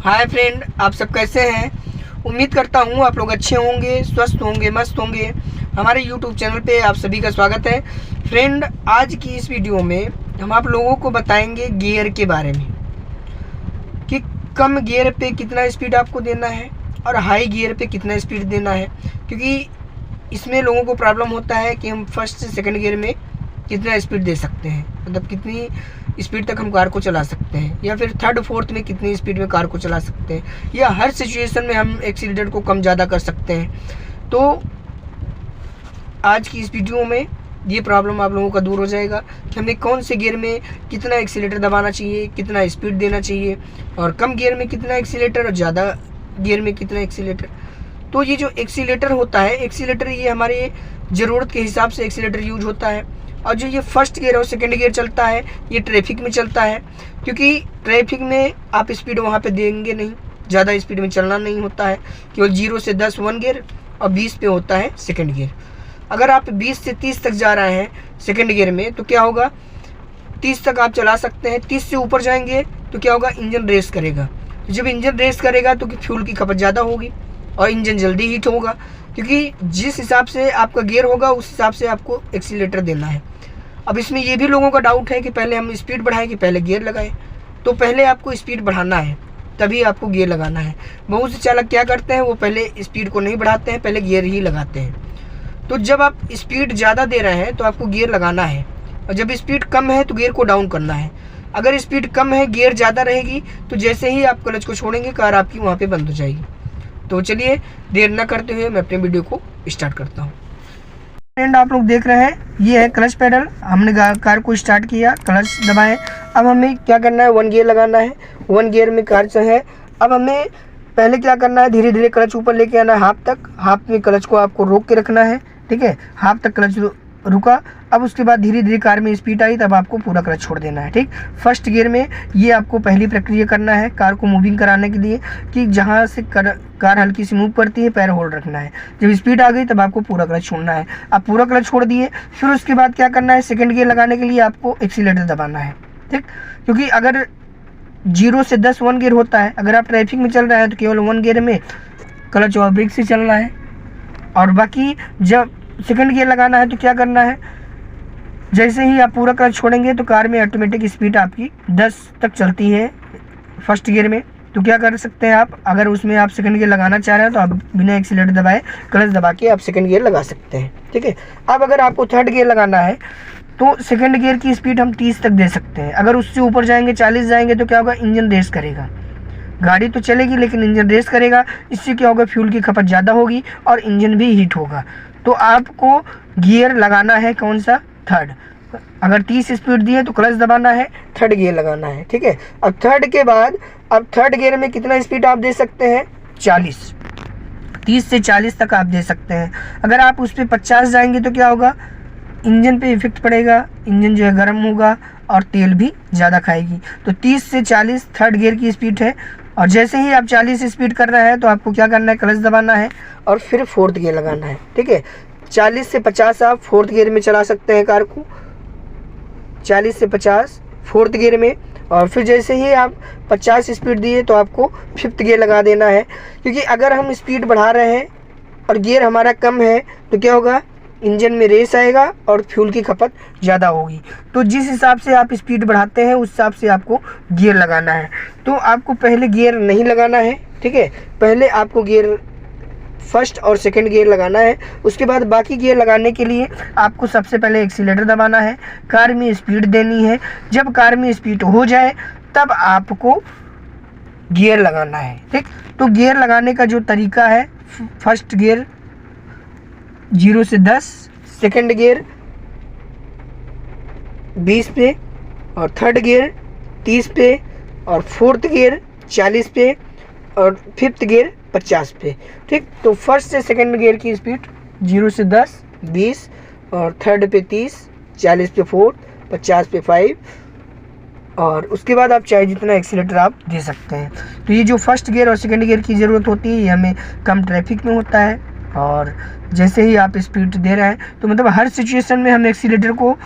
Hi friend, आप सब कैसे हैं। उम्मीद करता हूँ आप लोग अच्छे होंगे, स्वस्थ होंगे, मस्त होंगे। हमारे यूट्यूब चैनल पे आप सभी का स्वागत है। फ्रेंड, आज की इस वीडियो में हम आप लोगों को बताएंगे गियर के बारे में कि कम गियर पे कितना स्पीड आपको देना है और हाई गियर पे कितना स्पीड देना है, क्योंकि इसमें लोगों को प्रॉब्लम होता है कि हम फर्स्ट से सेकंड गियर में कितना स्पीड दे सकते हैं, मतलब कितनी स्पीड तक हम कार को चला सकते हैं, या फिर थर्ड फोर्थ में कितनी स्पीड में कार को चला सकते हैं, या हर सिचुएशन में हम एक्सीलरेटर को कम ज़्यादा कर सकते हैं। तो आज की इस वीडियो में ये प्रॉब्लम आप लोगों का दूर हो जाएगा कि हमें कौन से गियर में कितना एक्सीलरेटर दबाना चाहिए, कितना स्पीड देना चाहिए, और कम गियर में कितना एक्सीलरेटर और ज़्यादा गियर में कितना एक्सीलरेटर। तो ये जो एक्सीलरेटर होता है, एक्सीलरेटर ये हमारे ज़रूरत के हिसाब से एक्सीलरेटर यूज होता है। और जो ये फर्स्ट गियर और सेकंड गियर चलता है, ये ट्रैफिक में चलता है, क्योंकि ट्रैफिक में आप स्पीड वहाँ पे देंगे नहीं, ज़्यादा स्पीड में चलना नहीं होता है। केवल 0 से 10 1 गियर और 20 पे होता है सेकंड गियर। अगर आप 20 से 30 तक जा रहे हैं सेकंड गियर में तो क्या होगा, 30 तक आप चला सकते हैं। 30 से ऊपर जाएंगे तो क्या होगा, इंजन रेस करेगा। जब इंजन रेस करेगा तो फ्यूल की खपत ज़्यादा होगी और इंजन जल्दी हीट होगा, क्योंकि जिस हिसाब से आपका गियर होगा उस हिसाब से आपको एक्सीलरेटर देना है। अब इसमें ये भी लोगों का डाउट है कि पहले हम स्पीड बढ़ाएं कि पहले गियर लगाएं। तो पहले आपको स्पीड बढ़ाना है, तभी आपको गियर लगाना है। बहुत से चालक क्या करते हैं, वो पहले स्पीड को नहीं बढ़ाते हैं, पहले गियर ही लगाते हैं। तो जब आप स्पीड ज़्यादा दे रहे हैं तो आपको गियर लगाना है, और जब स्पीड कम है तो गियर को डाउन करना है। अगर स्पीड कम है, गियर ज़्यादा रहेगी, तो जैसे ही आप क्लच को छोड़ेंगे कार आपकी वहाँ पे बंद हो जाएगी। तो चलिए देर न करते हुए मैं अपने वीडियो को स्टार्ट करता हूँ। फ्रेंड, आप लोग देख रहे हैं ये है क्लच पेडल। हमने कार को स्टार्ट किया, क्लच दबाएं। अब हमें क्या करना है, 1 गियर लगाना है। 1 गियर में कार जो है, अब हमें पहले क्या करना है, धीरे धीरे क्लच ऊपर लेके आना है हाफ तक। हाफ में क्लच को आपको रोक के रखना है, ठीक है। हाफ तक क्लच रुका, अब उसके बाद धीरे धीरे कार में स्पीड आई, तब आपको पूरा क्लच छोड़ देना है, ठीक। फर्स्ट गियर में ये आपको पहली प्रक्रिया करना है कार को मूविंग कराने के लिए, कि जहाँ से कार हल्की सी मूव करती है पैर होल्ड रखना है। जब स्पीड आ गई तब आपको पूरा क्लच छोड़ना है। आप पूरा क्लच छोड़ दिए, फिर उसके बाद क्या करना है, सेकंड गियर लगाने के लिए आपको एक्सीलरेटर दबाना है, ठीक। क्योंकि अगर 0 से 10 1 गियर होता है, अगर आप ट्रैफिक में चल रहे हैं तो केवल 1 गियर में क्लच और ब्रेक से चलना है, और बाकी जब सेकंड गियर लगाना है तो क्या करना है, जैसे ही आप पूरा क्लच छोड़ेंगे तो कार में ऑटोमेटिक स्पीड आपकी 10 तक चलती है फर्स्ट गियर में। तो क्या कर सकते हैं आप, अगर उसमें आप सेकंड गियर लगाना चाह रहे हैं तो आप बिना एक्सीलरेटर दबाए क्लच दबा के आप सेकंड गियर लगा सकते हैं, ठीक है। अब अगर आपको थर्ड गियर लगाना है तो सेकंड गियर की स्पीड हम 30 तक दे सकते हैं। अगर उससे ऊपर जाएंगे, 40 जाएंगे, तो क्या होगा, इंजन रेस करेगा। गाड़ी तो चलेगी लेकिन इंजन रेस करेगा। इससे क्या होगा, फ्यूल की खपत ज़्यादा होगी और इंजन भी हीट होगा। तो आपको गियर लगाना है कौन सा, थर्ड। अगर 30 स्पीड दी है तो क्लच दबाना है, थर्ड गियर लगाना है, ठीक है। अब थर्ड के बाद, अब थर्ड गियर में कितना स्पीड आप दे सकते हैं, 40। 30 से 40 तक आप दे सकते हैं। अगर आप उस पर 50 जाएंगे तो क्या होगा, इंजन पे इफेक्ट पड़ेगा, इंजन जो है गर्म होगा और तेल भी ज़्यादा खाएगी। तो 30 से 40 थर्ड गियर की स्पीड है। और जैसे ही आप 40 स्पीड कर रहे हैं तो आपको क्या करना है, क्लच दबाना है और फिर फोर्थ गियर लगाना है, ठीक है। 40 से 50 आप फोर्थ गियर में चला सकते हैं कार को, 40 से 50 फोर्थ गियर में। और फिर जैसे ही आप 50 स्पीड दिए तो आपको फिफ्थ गियर लगा देना है, क्योंकि अगर हम स्पीड बढ़ा रहे हैं और गियर हमारा कम है तो क्या होगा, इंजन में रेस आएगा और फ्यूल की खपत ज़्यादा होगी। तो जिस हिसाब से आप स्पीड बढ़ाते हैं उस हिसाब से आपको गियर लगाना है। तो आपको पहले गियर नहीं लगाना है, ठीक है। पहले आपको गियर फर्स्ट और सेकंड गियर लगाना है। उसके बाद बाकी गियर लगाने के लिए आपको सबसे पहले एक्सीलरेटर दबाना है, कार में स्पीड देनी है। जब कार में स्पीड हो जाए तब आपको गियर लगाना है, ठीक। तो गियर लगाने का जो तरीका है, फर्स्ट गियर 0 से 10, सेकंड गियर 20 पे, और थर्ड गियर 30 पे, और फोर्थ गियर 40 पे, और फिफ्थ गियर 50 पे, ठीक। तो फर्स्ट से सेकंड गियर की स्पीड 0 से 10 20, और थर्ड पे 30, 40 पे 4, 50 पे 5, और उसके बाद आप चाहे जितना एक्सीलरेटर आप दे सकते हैं। तो ये जो फर्स्ट गियर और सेकंड गियर की ज़रूरत होती है, ये हमें कम ट्रैफिक में होता है। और जैसे ही आप स्पीड दे रहे हैं तो मतलब हर सिचुएशन में हम एक्सीलरेटर को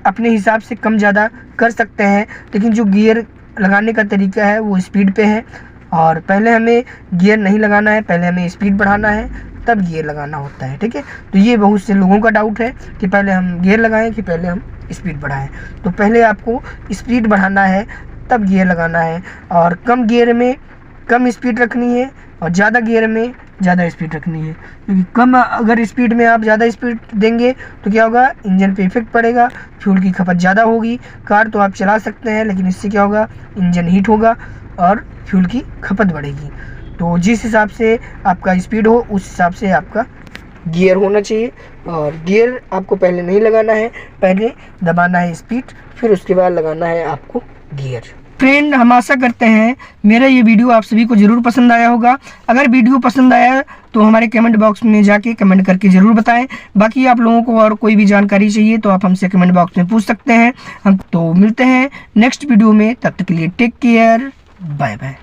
अपने हिसाब से कम ज़्यादा कर सकते हैं, लेकिन जो गियर लगाने का तरीका है वो स्पीड पे है। और पहले हमें गियर नहीं लगाना है, पहले हमें स्पीड बढ़ाना है तब गियर लगाना होता है। ठीक है, तो ये बहुत से लोगों का डाउट है कि पहले हम गियर लगाएं कि पहले हम स्पीड बढ़ाएं। तो पहले आपको स्पीड बढ़ाना है तब गियर लगाना है, और कम गियर में कम स्पीड रखनी है और ज़्यादा गियर में ज़्यादा स्पीड रखनी है। क्योंकि कम अगर स्पीड में आप ज़्यादा स्पीड देंगे तो क्या होगा, इंजन पे इफेक्ट पड़ेगा, फ्यूल की खपत ज़्यादा होगी। कार तो आप चला सकते हैं लेकिन इससे क्या होगा, इंजन हीट होगा और फ्यूल की खपत बढ़ेगी। तो जिस हिसाब से आपका स्पीड हो उस हिसाब से आपका गियर होना चाहिए। और गियर आपको पहले नहीं लगाना है, पहले दबाना है स्पीड, फिर उसके बाद लगाना है आपको गियर। फ्रेंड, हम आशा करते हैं मेरा ये वीडियो आप सभी को ज़रूर पसंद आया होगा। अगर वीडियो पसंद आया तो हमारे कमेंट बॉक्स में जाके कमेंट करके ज़रूर बताएं। बाकी आप लोगों को और कोई भी जानकारी चाहिए तो आप हमसे कमेंट बॉक्स में पूछ सकते हैं। हम तो मिलते हैं नेक्स्ट वीडियो में, तब तक के लिए टेक केयर, बाय बाय।